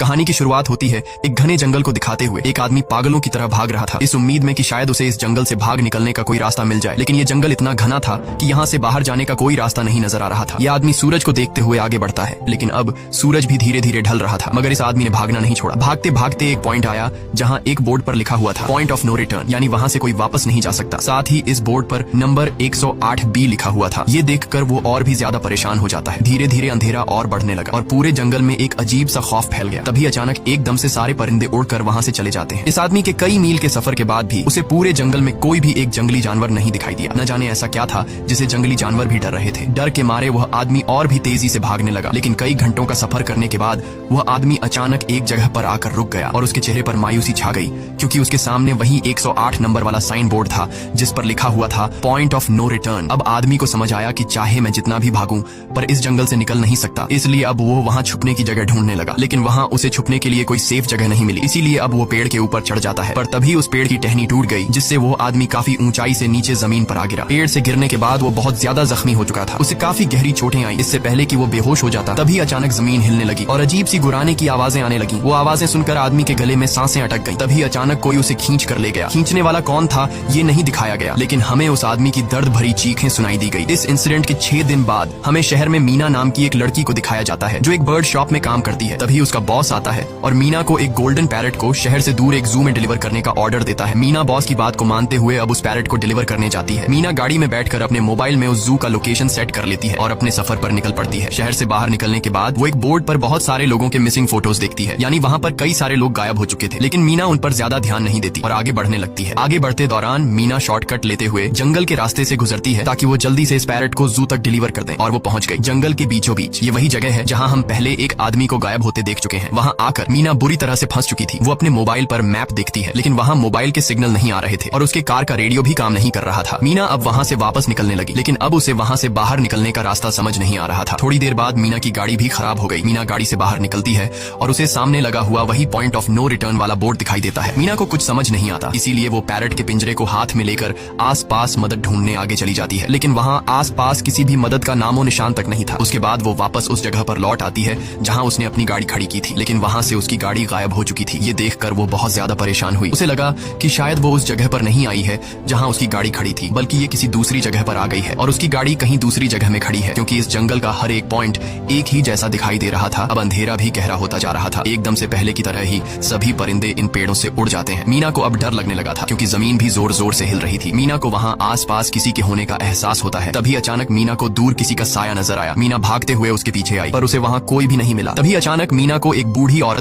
कहानी की शुरुआत होती है एक घने जंगल को दिखाते हुए। एक आदमी पागलों की तरह भाग रहा था, इस उम्मीद में कि शायद उसे इस जंगल से भाग निकलने का कोई रास्ता मिल जाए। लेकिन ये जंगल इतना घना था कि यहाँ से बाहर जाने का कोई रास्ता नहीं नजर आ रहा था। यह आदमी सूरज को देखते हुए आगे बढ़ता है, लेकिन अब सूरज भी धीरे धीरे ढल रहा था। मगर इस आदमी ने भागना नहीं छोड़ा। भागते भागते एक पॉइंट आया जहाँ एक बोर्ड पर लिखा हुआ था पॉइंट ऑफ नो रिटर्न, यानी वहाँ से कोई वापस नहीं जा सकता। साथ ही इस बोर्ड पर नंबर 108B लिखा हुआ था। ये देखकर वो और भी ज्यादा परेशान हो जाता है। धीरे धीरे अंधेरा और बढ़ने लगा और पूरे जंगल में एक अजीब सा खौफ फैल गया। तभी अचानक एकदम से सारे परिंदे उड़कर वहाँ से चले जाते हैं। इस आदमी के कई मील के सफर के बाद भी उसे पूरे जंगल में कोई भी एक जंगली जानवर नहीं दिखाई दिया। न जाने ऐसा क्या था जिसे जंगली जानवर भी डर रहे थे। डर के मारे वह आदमी और भी तेजी से भागने लगा, लेकिन कई घंटों का सफर करने के बाद वह आदमी अचानक एक जगह पर आकर रुक गया और उसके चेहरे पर मायूसी छा गई, क्योंकि उसके सामने वही 108 नंबर वाला साइन बोर्ड था जिस पर लिखा हुआ था पॉइंट ऑफ नो रिटर्न। अब आदमी को समझ आया कि चाहे मैं जितना भी भागूं पर इस जंगल से निकल नहीं सकता। इसलिए अब वो वहाँ छुपने की जगह ढूंढने लगा, लेकिन वहाँ उसे छुपने के लिए कोई सेफ जगह नहीं मिली। इसीलिए अब वो पेड़ के ऊपर चढ़ जाता है, पर तभी उस पेड़ की टहनी टूट गई, जिससे वो आदमी काफी ऊंचाई से नीचे जमीन पर आ गिरा। पेड़ से गिरने के बाद वो बहुत ज्यादा जख्मी हो चुका था। उसे काफी गहरी चोटें आई। इससे पहले कि वो बेहोश हो जाता तभी अचानक जमीन हिलने लगी और अजीब सी गुराने की आवाजें आने लगी। वो आवाजें सुनकर आदमी के गले में सांसें अटक गई। तभी अचानक कोई उसे खींच कर ले गया। खींचने वाला कौन था ये नहीं दिखाया गया, लेकिन हमें उस आदमी की दर्द भरी चीखें सुनाई दी गई। इस इंसिडेंट के 6 दिन बाद हमें शहर में मीना नाम की एक लड़की को दिखाया जाता है जो एक बर्ड शॉप में काम करती है। तभी उसका बॉस आता है और मीना को एक गोल्डन पैरट को शहर से दूर एक जू में डिलीवर करने का ऑर्डर देता है। मीना बॉस की बात को मानते हुए अब उस पैरट को डिलीवर करने जाती है। मीना गाड़ी में बैठकर अपने मोबाइल में उस जू का लोकेशन सेट कर लेती है और अपने सफर पर निकल पड़ती है। शहर से बाहर निकलने के बाद वो एक बोर्ड पर बहुत सारे लोगों के मिसिंग फोटोज देखती है, यानी वहाँ पर कई सारे लोग गायब हो चुके थे। लेकिन मीना उन पर ज्यादा ध्यान नहीं देती और आगे बढ़ने लगती है। आगे बढ़ते दौरान मीना शॉर्टकट लेते हुए जंगल के रास्ते से गुजरती है ताकि वो जल्दी से इस पैरट को जू तक डिलीवर कर दें, और वो पहुंच गई जंगल के बीचों बीच। ये वही जगह है जहाँ हम पहले एक आदमी को गायब होते देख चुके हैं। वहाँ आकर मीना बुरी तरह से फंस चुकी थी। वो अपने मोबाइल पर मैप देखती है, लेकिन वहाँ मोबाइल के सिग्नल नहीं आ रहे थे और उसके कार का रेडियो भी काम नहीं कर रहा था। मीना अब वहाँ से वापस निकलने लगी, लेकिन अब उसे वहाँ से बाहर निकलने का रास्ता समझ नहीं आ रहा था। थोड़ी देर बाद मीना की गाड़ी भी खराब हो गई। मीना गाड़ी से बाहर निकलती है और उसे सामने लगा हुआ वही पॉइंट ऑफ नो रिटर्न वाला बोर्ड दिखाई देता है। मीना को कुछ समझ नहीं आता, इसीलिए वो पैरट के पिंजरे को हाथ में लेकर आसपास मदद ढूंढने आगे चली जाती है, लेकिन वहाँ आसपास किसी भी मदद का नामो निशान तक नहीं था। उसके बाद वो वापस उस जगह पर लौट आती है जहाँ उसने अपनी गाड़ी खड़ी की थी, लेकिन वहाँ से उसकी गाड़ी गायब हो चुकी थी। ये देखकर वो बहुत ज्यादा परेशान हुई। उसे लगा कि शायद वो उस जगह पर नहीं आई है जहाँ उसकी गाड़ी खड़ी थी, बल्कि ये किसी दूसरी जगह पर आ गई है और उसकी गाड़ी कहीं दूसरी जगह में खड़ी है, क्योंकि इस जंगल का हर एक पॉइंट एक ही जैसा दिखाई दे रहा था। अब अंधेरा भी गहरा होता जा रहा था। एकदम से पहले की तरह ही सभी परिंदे इन पेड़ों से उड़ जाते हैं। मीना को अब डर लगने लगा था, क्योंकि जमीन भी जोर जोर से हिल रही थी। मीना को वहाँ आसपास किसी के होने का एहसास होता है। तभी अचानक मीना को दूर किसी का साया नजर आया। मीना भागते हुए उसके पीछे आई, पर उसे वहाँ कोई भी नहीं मिला। तभी अचानक मीना को एक बूढ़ी औरत